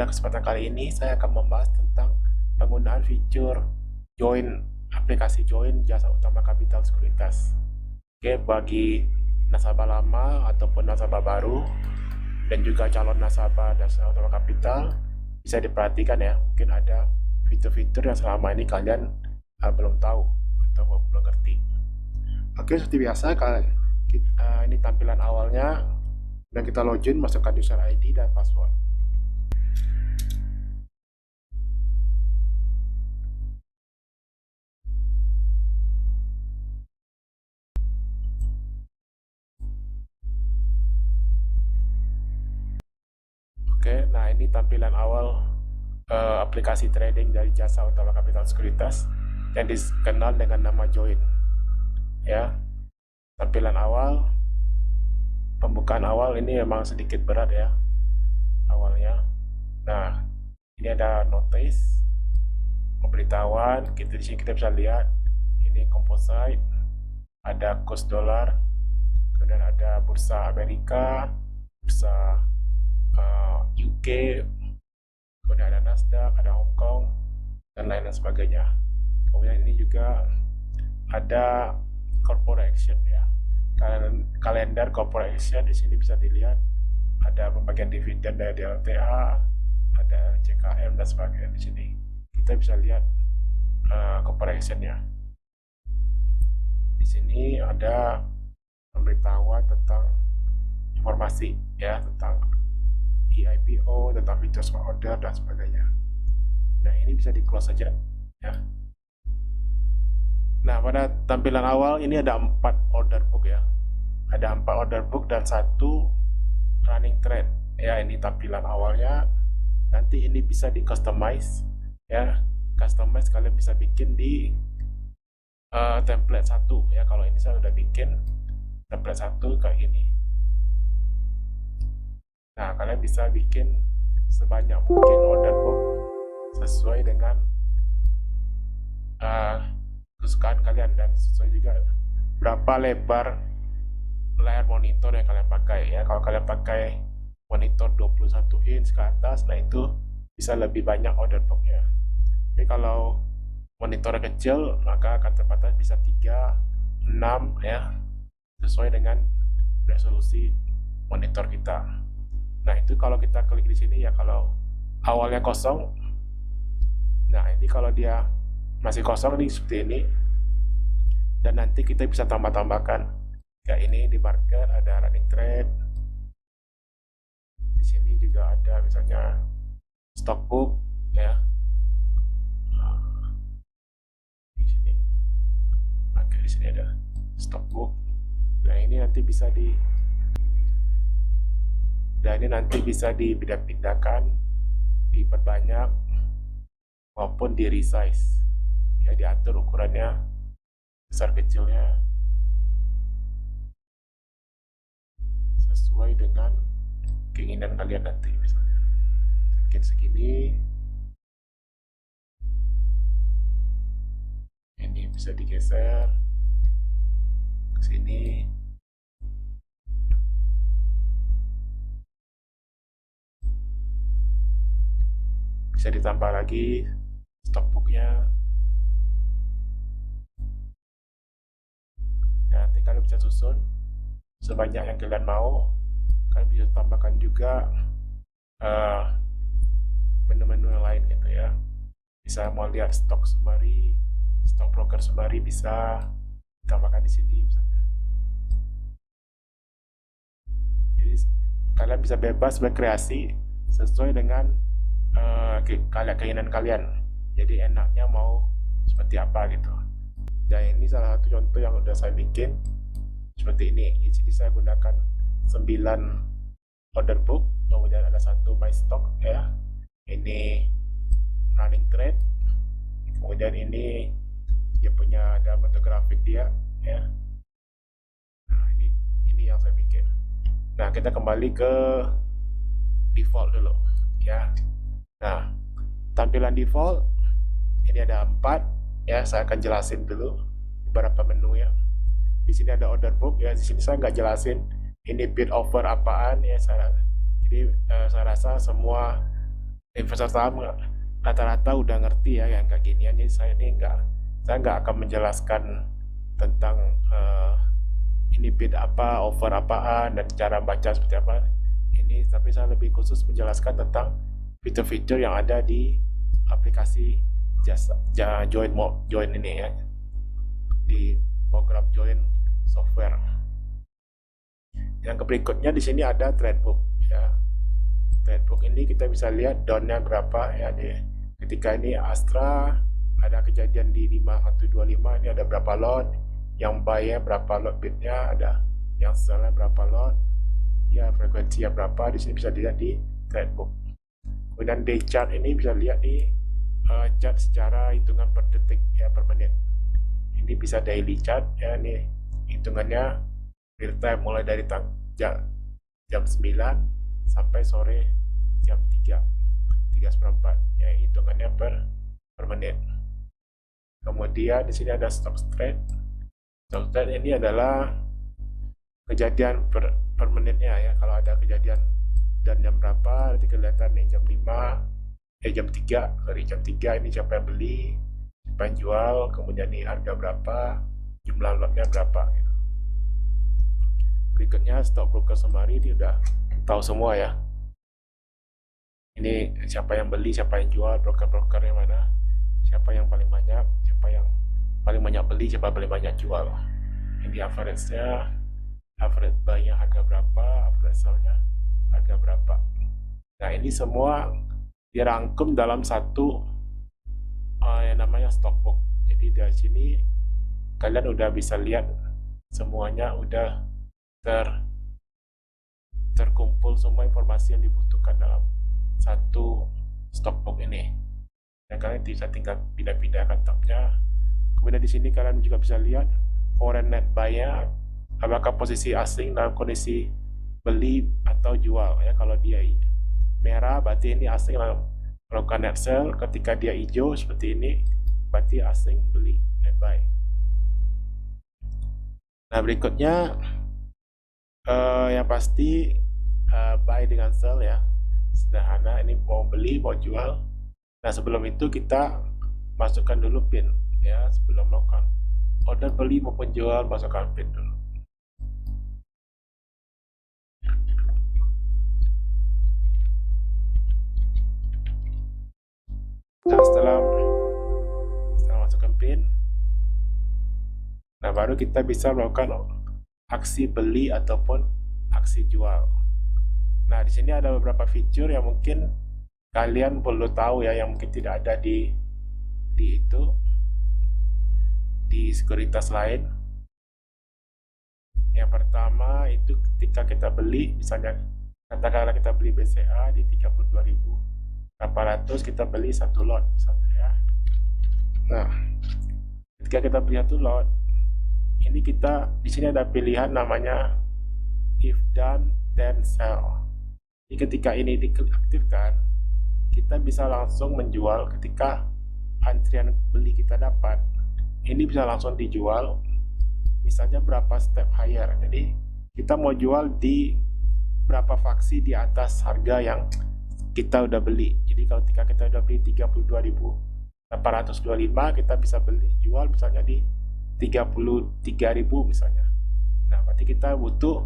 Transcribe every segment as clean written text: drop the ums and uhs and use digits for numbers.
pada kesempatan kali ini saya akan membahas tentang penggunaan fitur join aplikasi join Jasa Utama Capital Sekuritas. Oke, bagi nasabah lama ataupun nasabah baru dan juga calon nasabah Jasa Utama Capital bisa diperhatikan ya, mungkin ada fitur-fitur yang selama ini kalian belum tahu atau belum ngerti. Oke, seperti biasa ini tampilan awalnya dan kita login, masukkan user ID dan password. Oke, nah ini tampilan awal aplikasi trading dari Jasa Utama Capital Sekuritas yang dikenal dengan nama Join. Ya, tampilan awal, pembukaan awal ini memang sedikit berat ya awalnya. Nah, ini ada notice, pemberitahuan. Di sini kita bisa lihat ini composite, ada kurs dolar, kemudian ada bursa Amerika, bursa UK, kemudian ada Nasdaq, ada Hong Kong, dan lain sebagainya. Kemudian ini juga ada corporate action ya, kalender corporate action. Di sini bisa dilihat ada pembagian dividen dari DLTA, ada CKM dan sebagainya. Di sini kita bisa lihat corporate action-nya. Di sini ada pemberitahuan tentang informasi ya, tentang IPO, tentang fitur smart order dan sebagainya. Nah, ini bisa di close saja ya. Nah, pada tampilan awal ini ada 4 order book ya, ada 4 order book dan 1 running trade ya. Ini tampilan awalnya. Nanti ini bisa di customize ya, customize kalian bisa bikin di template 1 ya. Kalau ini saya udah bikin template 1 kayak ini. Nah, kalian bisa bikin sebanyak mungkin order book sesuai dengan kesukaan kalian dan sesuai juga berapa lebar layar monitor yang kalian pakai ya. Kalau kalian pakai monitor 21 inch ke atas, nah itu bisa lebih banyak order booknya. Tapi kalau monitor kecil, maka akan terbatas bisa 3, 6 ya, sesuai dengan resolusi monitor kita. Nah, itu kalau kita klik di sini ya, kalau awalnya kosong. Nah, ini kalau dia masih kosong nih seperti ini. Dan nanti kita bisa tambah-tambahkan. Kayak ini di market ada running trade. Di sini juga ada misalnya stock book ya. Di sini. Oke, di sini ada stock book. Nah, ini nanti bisa dipindah-pindahkan, diperbanyak maupun di resize ya, diatur ukurannya besar kecilnya sesuai dengan keinginan kalian nanti. Misalnya mungkin segini, ini bisa digeser ke sini. Bisa ditambah lagi stock booknya. Nah, nanti kalian bisa susun sebanyak yang kalian mau. Kalian bisa tambahkan juga menu-menu yang lain gitu ya. Bisa mau lihat stock summary, stock broker summary, bisa ditambahkan di sini misalnya. Jadi kalian bisa bebas berkreasi sesuai dengan keinginan kalian. Jadi enaknya mau seperti apa gitu. Dan ini salah satu contoh yang udah saya bikin seperti ini. Di sini saya gunakan 9 order book, kemudian ada 1 my stock ya. Ini running trade. Kemudian ini dia punya ada bentuk grafik dia ya. Nah, ini yang saya bikin. Nah, kita kembali ke default dulu ya. Nah, tampilan default ini ada 4 ya. Saya akan jelasin dulu beberapa menu ya. Di sini ada order book ya. Di sini saya nggak jelasin ini bid offer apaan ya. Jadi saya rasa semua investor saham rata-rata udah ngerti ya yang kayak ginian. Jadi saya nggak akan menjelaskan tentang ini bid apa, offer apaan, dan cara baca seperti apa ini, tapi saya lebih khusus menjelaskan tentang fitur-fitur yang ada di aplikasi join ini ya, di program join software. Yang berikutnya di sini ada Tradebook ya. Tradebook ini kita bisa lihat downnya berapa ya. Ketika ini Astra ada kejadian di 5125, ini ada berapa lot, yang buy-nya berapa lot bidnya, ada yang sell-nya berapa lot ya, frekuensinya berapa, di sini bisa dilihat di Tradebook. Kemudian day chart ini bisa lihat di chart secara hitungan per detik ya, per menit. Ini bisa daily chart ya, ini hitungannya real time mulai dari jam 9 sampai sore jam 3:04 ya, hitungannya per menit. Kemudian di sini ada stock trade. Stock trade ini adalah kejadian per menitnya ya. Kalau ada kejadian dan jam berapa, nanti kelihatan nih jam 5 jam 3, dari jam 3 ini siapa yang beli, siapa yang jual, kemudian nih harga berapa, jumlah lotnya berapa gitu. Berikutnya stock broker summary, ini udah tahu semua ya. Ini siapa yang beli, siapa yang jual, broker-brokernya mana, siapa yang paling banyak, siapa yang paling banyak beli, siapa yang paling banyak jual. Ini average-nya, average buy-nya harga berapa, average sell-nya harga berapa. Nah ini semua dirangkum dalam satu yang namanya stockbook. Jadi dari sini kalian udah bisa lihat semuanya udah terkumpul semua informasi yang dibutuhkan dalam satu stockbook ini. Dan kalian bisa tinggal pindah-pindahkan tabnya. Kemudian di sini kalian juga bisa lihat foreign net buy-nya, apakah posisi asing dalam kondisi beli atau jual ya. Kalau dia merah berarti ini asing melakukan net sell, ketika dia hijau seperti ini berarti asing beli, net buy. Nah berikutnya yang pasti buy dengan sell ya, sederhana, ini mau beli mau jual. Nah sebelum itu kita masukkan dulu pin ya, sebelum melakukan order beli maupun jual masukkan pin dulu. Nah setelah masukkan pin, nah baru kita bisa melakukan aksi beli ataupun aksi jual. Nah di sini ada beberapa fitur yang mungkin kalian perlu tahu ya, yang mungkin tidak ada di sekuritas lain. Yang pertama itu ketika kita beli, misalnya katakanlah kita beli BCA di 32.800, kita beli satu lot misalnya ya. Nah ketika kita beli satu lot, ini kita di sini ada pilihan namanya if done then sell. Jadi ketika ini diaktifkan, kita bisa langsung menjual ketika antrian beli kita dapat. Ini bisa langsung dijual, misalnya berapa step higher. Jadi kita mau jual di berapa fraksi di atas harga yang kita udah beli. Jadi kalau ketika kita udah beli 32.825, kita bisa beli jual misalnya di 33.000 misalnya. Nah berarti kita butuh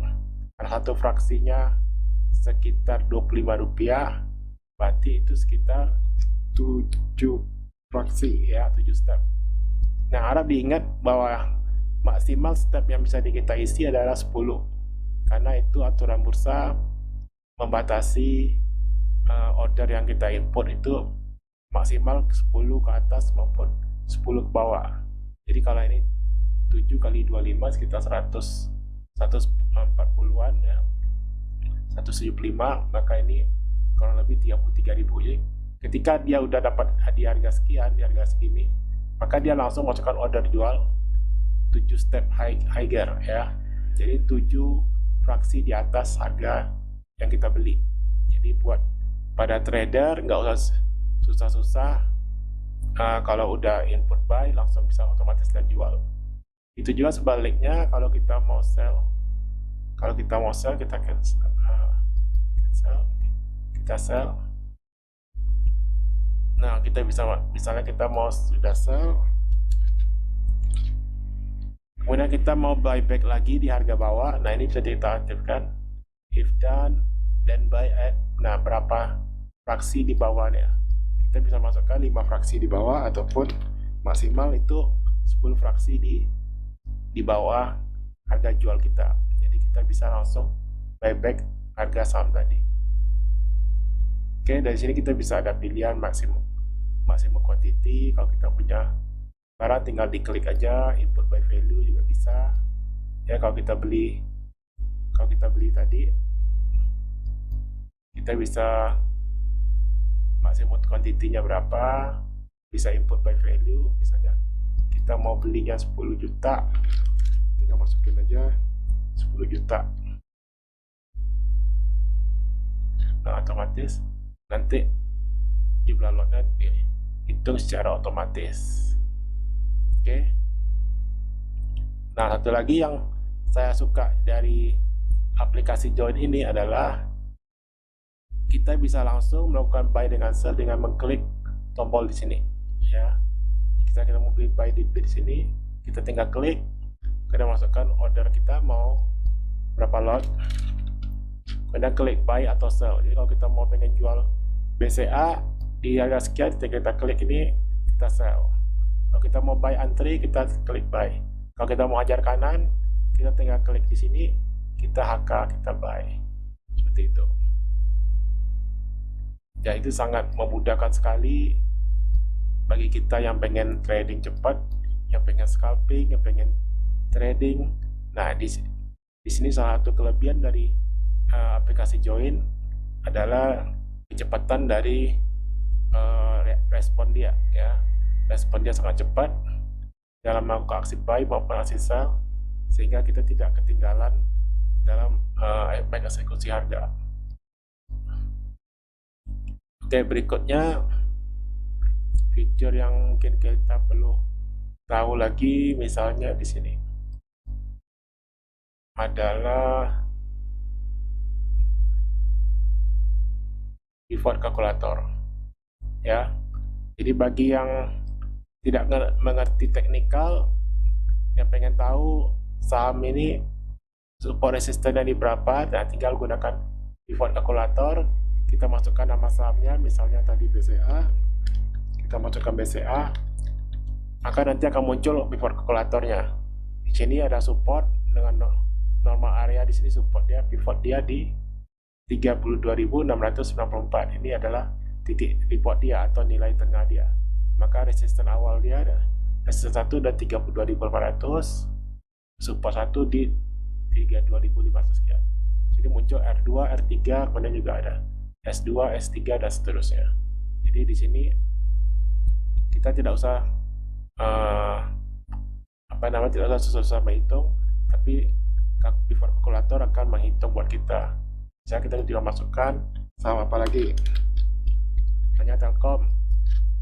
satu fraksinya sekitar Rp25, berarti itu sekitar 7 fraksi ya, 7 step. Nah harap diingat bahwa maksimal step yang bisa kita isi adalah 10, karena itu aturan bursa membatasi order yang kita input itu maksimal 10 ke atas maupun 10 ke bawah. Jadi kalau ini 7 kali 25 sekitar 140-an ya, 175, maka ini kurang lebih 33.000. Jadi ketika dia udah dapat di harga sekian, di harga segini, maka dia langsung masukkan order jual 7 step higher ya. Jadi 7 fraksi di atas harga yang kita beli. Jadi buat pada trader nggak usah susah-susah, kalau udah input buy langsung bisa otomatis dan jual. Itu juga sebaliknya kalau kita mau sell. Kalau kita mau sell, kita cancel, kita sell. Nah, kita bisa, misalnya kita mau sudah sell, kemudian kita mau buyback lagi di harga bawah. Nah, ini bisa kita aktifkan if done then buy at, nah berapa fraksi di bawahnya. Kita bisa masukkan 5 fraksi di bawah ataupun maksimal itu 10 fraksi di bawah harga jual kita. Jadi kita bisa langsung buyback harga saham tadi. Oke, dari sini kita bisa ada pilihan maksimum quantity. Kalau kita punya barang tinggal diklik aja, input by value juga bisa. Ya, kalau kita beli tadi, kita bisa maksimum quantity-nya berapa, bisa input by value. Misalnya kita mau belinya 10 juta, tinggal masukin aja 10 juta. Nah, otomatis nanti jumlah lotnya dihitung secara otomatis. Oke. Nah, satu lagi yang saya suka dari aplikasi Join ini adalah kita bisa langsung melakukan buy dengan sell dengan mengklik tombol di sini. Ya, kita mau beli buy di sini, kita tinggal klik, kita masukkan order kita mau berapa lot, kemudian klik buy atau sell. Jadi kalau kita mau pengen jual BCA di harga sekian, kita klik ini, kita sell. Kalau kita mau buy antri, kita klik buy. Kalau kita mau ajar kanan, kita tinggal klik di sini, kita HK, kita buy. Seperti itu. Ya, itu sangat memudahkan sekali bagi kita yang pengen trading cepat, yang pengen scalping, yang pengen trading. Nah, di sini salah satu kelebihan dari aplikasi Join adalah kecepatan dari respon dia, ya. Respon dia sangat cepat dalam melakukan aksi buy maupun aksi sell, sehingga kita tidak ketinggalan dalam eksekusi harga. Oke, berikutnya fitur yang mungkin kita perlu tahu lagi, misalnya di sini adalah pivot kalkulator. Ya, jadi bagi yang tidak mengerti teknikal, yang pengen tahu saham ini support resistennya di berapa, nah tinggal gunakan pivot kalkulator. Kita masukkan nama sahamnya, misalnya tadi BCA, kita masukkan BCA, maka nanti akan muncul pivot kalkulatornya. Di sini ada support dengan normal area, di sini support dia, pivot dia di 32.694. Ini adalah titik pivot dia atau nilai tengah dia. Maka resisten awal dia ada resisten 1 dan 32.400, support 1 di 32.500 sekian. Jadi muncul R2, R3, kemudian juga ada S2, S3 dan seterusnya. Jadi di sini kita tidak usah tidak usah susah-susah menghitung, tapi pivot kalkulator akan menghitung buat kita. Misalnya kita juga masukkan saham apa lagi, hanya Telkom.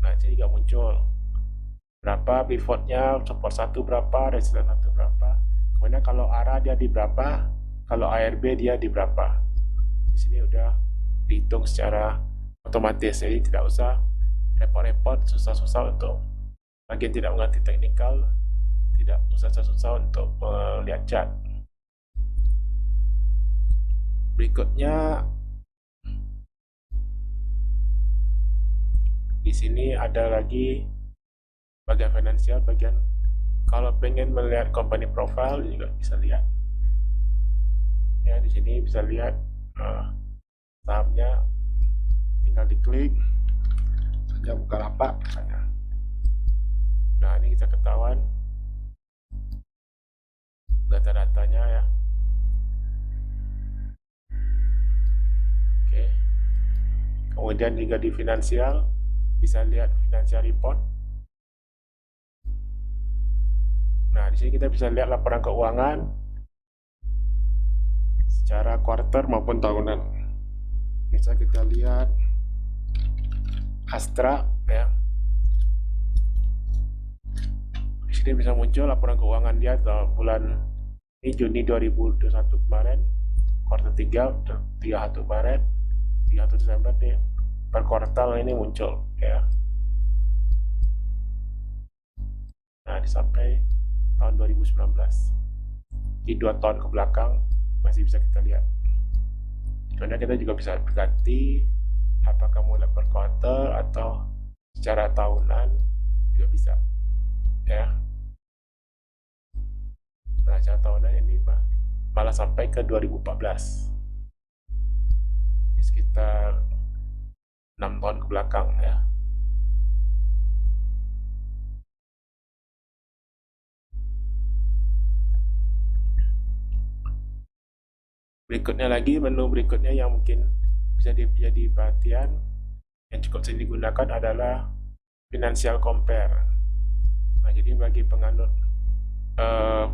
Nah, ini juga muncul berapa pivotnya, support 1 berapa, resisten 1 berapa. Kemudian kalau ARA dia di berapa, kalau ARB dia di berapa. Di sini udah dihitung secara otomatis, jadi tidak usah repot-repot, susah-susah untuk bagian tidak mengerti teknikal, tidak usah susah-susah untuk melihat chart. Berikutnya di sini ada lagi bagian finansial, bagian kalau pengen melihat company profile juga bisa lihat. Ya, di sini bisa lihat sahamnya, tinggal diklik saja Bukalapak misalnya. Nah, ini bisa ketahuan data-datanya ya. Oke. Kemudian juga di finansial bisa lihat financial report. Nah, di sini kita bisa lihat laporan keuangan secara kuarter maupun tahunan. Bisa kita lihat Astra ya. Di sini bisa muncul laporan keuangan dia bulan ini Juni 2021 kemarin, kuartal 3, 31 Maret, 31 Desember nih, per kuartal ini muncul ya. sampai tahun 2019. Di 2 tahun ke belakang masih bisa kita lihat. Kemudian kita juga bisa berganti apakah mulai per quarter atau secara tahunan juga bisa, ya. Nah, secara tahunan ini malah sampai ke 2014, sekitar 6 tahun ke belakang, ya. Berikutnya lagi, menu berikutnya yang mungkin bisa jadi perhatian yang cukup sering digunakan adalah financial compare. Nah, jadi bagi penganut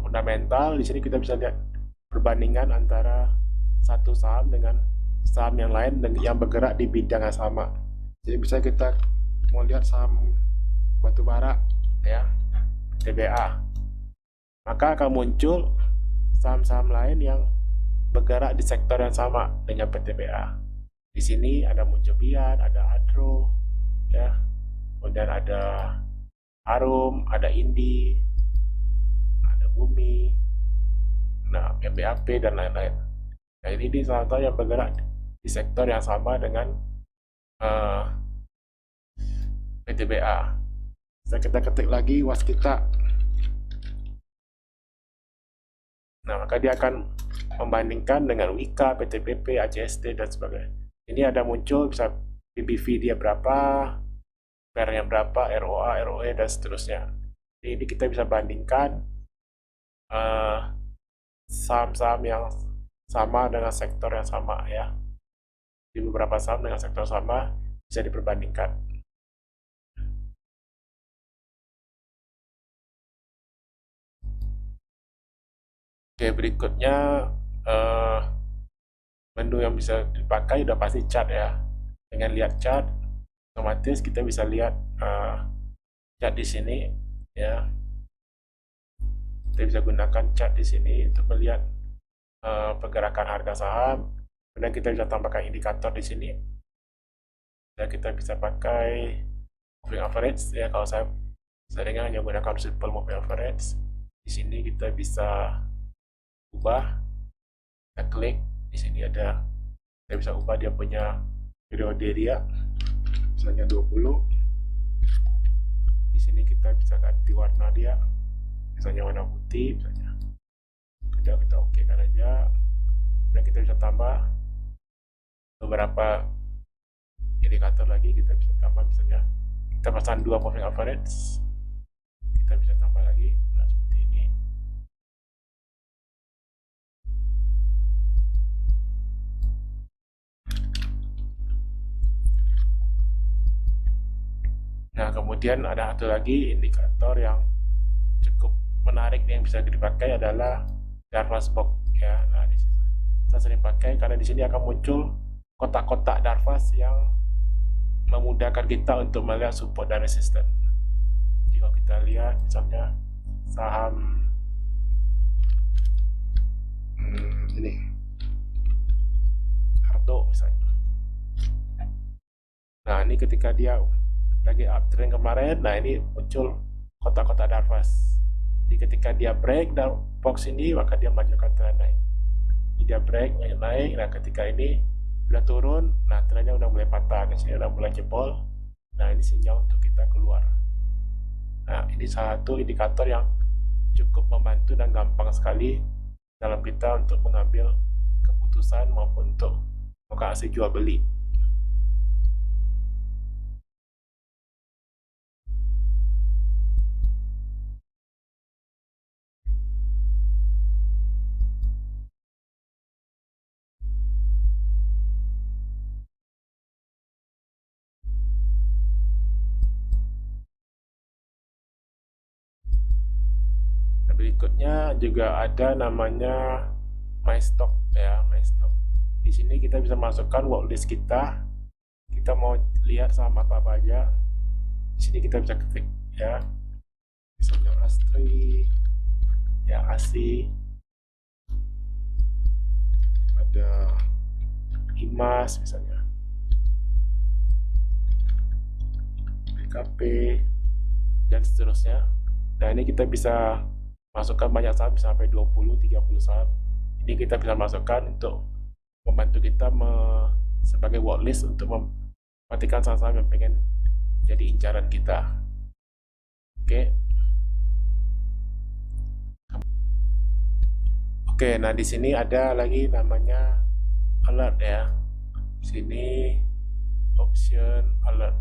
fundamental, di sini kita bisa lihat perbandingan antara satu saham dengan saham yang lain dan yang bergerak di bidang yang sama. Jadi bisa kita mau lihat saham batubara, ya, TBA, maka akan muncul saham-saham lain yang bergerak di sektor yang sama dengan PTBA. Di sini ada muncul Bian, ada Adro, ya, kemudian ada Arum, ada Indi, ada Bumi, nah MBAP dan lain-lain. Nah, ini di salah satu yang bergerak di sektor yang sama dengan PTBA. Bisa kita ketik lagi waskita. Nah, maka dia akan membandingkan dengan Wika, PTPP, ACST, dan sebagainya. Ini ada muncul, bisa PBV dia berapa, PER-nya berapa, ROA, ROE, dan seterusnya. Jadi kita bisa bandingkan saham-saham yang sama dengan sektor yang sama, ya. Di beberapa saham dengan sektor sama bisa diperbandingkan. Oke, berikutnya menu yang bisa dipakai udah pasti chart, ya. Dengan lihat chart, otomatis kita bisa lihat chart di sini, ya. Kita bisa gunakan chart di sini untuk melihat pergerakan harga saham. Kemudian kita bisa tambahkan indikator di sini. Dan kita bisa pakai moving average, ya. Kalau saya seringnya hanya menggunakan simple moving average. Di sini kita bisa ubah, kita klik, di sini ada, kita bisa ubah dia punya periode dia, misalnya 20. Di sini kita bisa ganti warna dia, misalnya warna putih, misalnya. Kita oke kan aja, dan kita bisa tambah beberapa indikator lagi. Kita bisa tambah, misalnya kita pasang 2 moving average, kita bisa tambah lagi, nah seperti ini. Nah, kemudian ada satu lagi indikator yang cukup menarik yang bisa dipakai adalah Darvas Box, ya. Nah, di sini saya sering pakai karena di sini akan muncul kotak-kotak Darvas yang memudahkan kita untuk melihat support dan resisten. Jika kita lihat misalnya saham ini Arto misalnya. Nah, ini ketika dia lagi uptrend kemarin, nah ini muncul kotak-kotak Darvas. Jadi ketika dia break dan box ini, maka dia menunjukkan tren naik. Jadi dia break, naik. Nah, ketika ini udah turun, nah trennya udah mulai patah, di sini udah mulai jebol. Nah, ini sinyal untuk kita keluar. Nah, ini salah satu indikator yang cukup membantu dan gampang sekali dalam kita untuk mengambil keputusan maupun untuk melakukan aksi jual beli. Berikutnya juga ada namanya My Stock, ya, My Stock. Di sini kita bisa masukkan watchlist kita. Kita mau lihat saham apa aja. Di sini kita bisa klik, ya. Misalnya Astri, ya, ASI, ada IMAS misalnya, BKP, dan seterusnya. Nah, ini kita bisa masukkan banyak saham, sampai 20-30 saham. Ini kita bisa masukkan untuk membantu kita sebagai watchlist untuk memperhatikan saham-saham yang pengen jadi incaran kita. Oke, nah di sini ada lagi namanya alert ya. Sini option alert.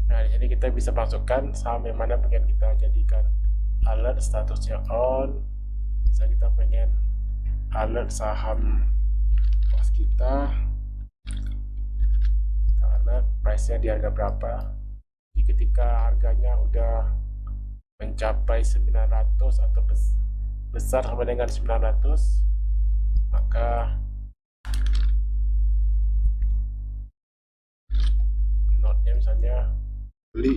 Nah, di sini kita bisa masukkan saham yang mana pengen kita jadikan alert, statusnya on. Bisa kita pengen alert saham pas kita alert price-nya di harga berapa. Jadi ketika harganya udah mencapai 900 atau besar sampai dengan 900, maka notnya misalnya beli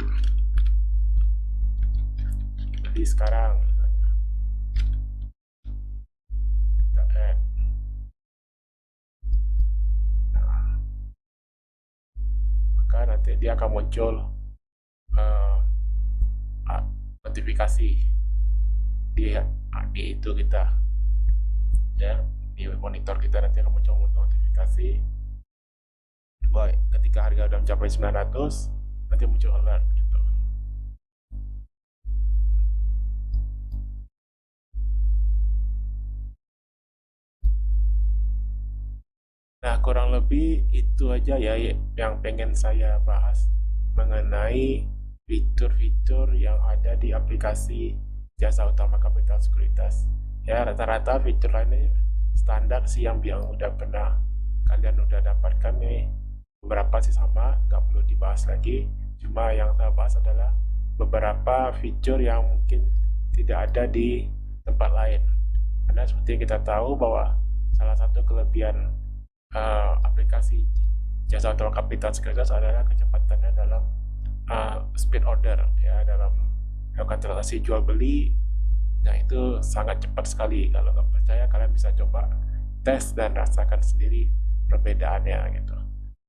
sekarang misalnya. Kita add. Nah, maka nanti dia akan muncul notifikasi di itu kita ya, di monitor kita nanti akan muncul notifikasi baik ketika harga udah mencapai 900 nanti muncul alert gitu. Nah, kurang lebih itu aja ya yang pengen saya bahas mengenai fitur-fitur yang ada di aplikasi Jasa Utama Kapital Sekuritas. Ya, rata-rata fitur lainnya standar sih yang udah pernah kalian udah dapatkan nih. Beberapa sih sama, nggak perlu dibahas lagi. Cuma yang saya bahas adalah beberapa fitur yang mungkin tidak ada di tempat lain. Karena seperti yang kita tahu bahwa salah satu kelebihan aplikasi Jasa Utama Kapital Sekuritas adalah kecepatannya dalam speed order ya, dalam melakukan transaksi jual beli. Nah, itu sangat cepat sekali. Kalau nggak percaya, kalian bisa coba tes dan rasakan sendiri perbedaannya gitu.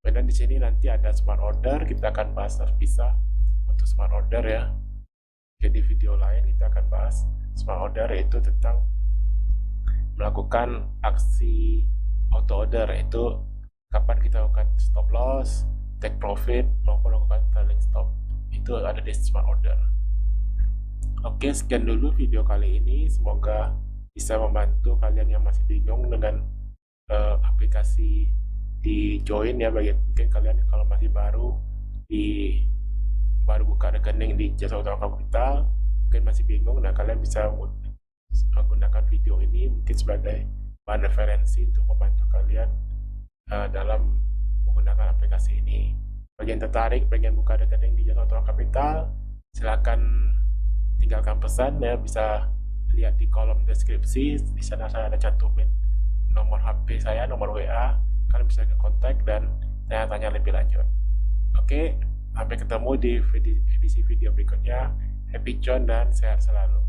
Dan di sini nanti ada smart order, kita akan bahas terpisah untuk smart order ya. Jadi video lain kita akan bahas smart order, yaitu tentang melakukan aksi auto order, yaitu kapan kita lakukan stop loss, take profit, maupun melakukan trailing stop. Itu ada di smart order. Oke, sekian dulu video kali ini. Semoga bisa membantu kalian yang masih bingung dengan aplikasi di join ya. Bagi mungkin kalian kalau masih baru buka rekening di Jasa Utama Kapital, mungkin masih bingung. Nah, kalian bisa menggunakan video ini mungkin sebagai bahan referensi untuk membantu kalian dalam menggunakan aplikasi ini. Bagi yang tertarik pengen buka rekening di Jasa Utama Kapital, silakan tinggalkan pesan ya, bisa lihat di kolom deskripsi. Di sana saya ada cantumin nomor HP saya, nomor WA, kalian bisa kontak dan tanya-tanya lebih lanjut. Oke, sampai ketemu di edisi video berikutnya. Happy John dan sehat selalu.